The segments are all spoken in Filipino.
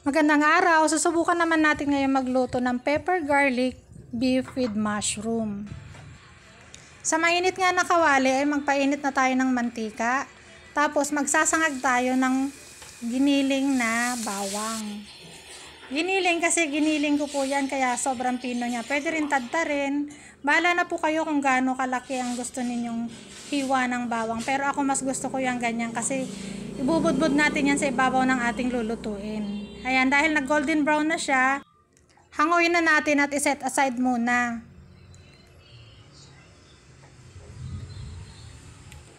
Magandang araw! Susubukan naman natin ngayon magluto ng pepper garlic beef with mushroom. Sa mainit nga na kawali ay magpainit na tayo ng mantika. Tapos magsasangag tayo ng giniling na bawang. Giniling kasi giniling ko po yan kaya sobrang pino niya. Pwede rin tadtarin. Bahala na po kayo kung gaano kalaki ang gusto ninyong hiwa ng bawang. Pero ako mas gusto ko yung ganyan kasi ibubudbud natin yan sa ibabaw ng ating lulutuin. Ayan, dahil nag golden brown na siya, hanguin na natin at iset aside muna.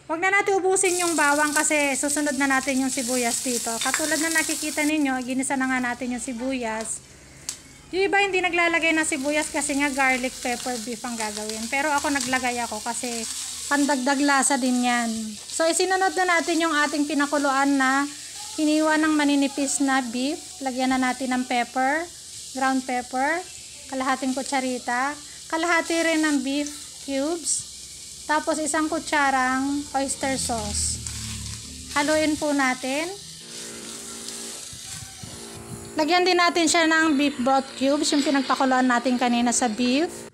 Huwag na natin ubusin yung bawang kasi susunod na natin yung sibuyas dito. Katulad na nakikita ninyo, ginisa na nga natin yung sibuyas. Yung iba hindi naglalagay ng sibuyas kasi nga garlic pepper beef ang gagawin. Pero ako naglagay ako kasi pandagdag lasa din yan. So isinunod na natin yung ating pinakuluan na hiniwa ng maninipis na beef. Lagyan na natin ng pepper, ground pepper, kalahating kutsarita, kalahati rin ng beef cubes, tapos isang kutsarang oyster sauce. Haluin po natin. Lagyan din natin siya ng beef broth cubes, yung pinagpakuluan natin kanina sa beef.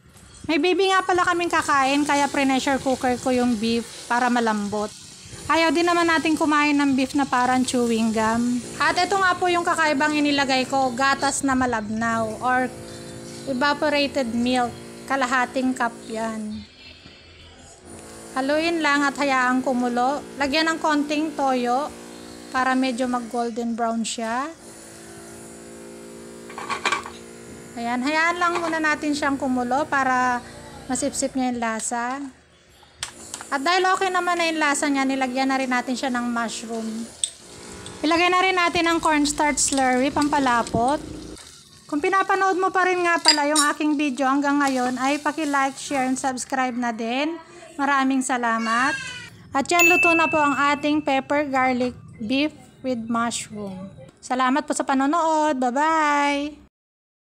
May baby nga pala kaming kakain, kaya pre-pressure cooker ko yung beef para malambot. Ayaw din naman natin kumain ng beef na parang chewing gum. At ito nga po yung kakaibang inilagay ko, gatas na malabnaw or evaporated milk. Kalahating cup yan. Haluin lang at hayaang kumulo. Lagyan ng konting toyo para medyo mag golden brown siya. Ayan, hayaan lang muna natin siyang kumulo para masipsip niya yung lasa. At dahil okay naman na yung lasa niya, nilagyan na rin natin siya ng mushroom. Ilagay na rin natin ang cornstarch slurry, pampalapot. Kung pinapanood mo pa rin nga pala yung aking video hanggang ngayon, ay paki-like, share, and subscribe na din. Maraming salamat. At yan, luto na po ang ating pepper garlic beef with mushroom. Salamat po sa panonood. Bye-bye!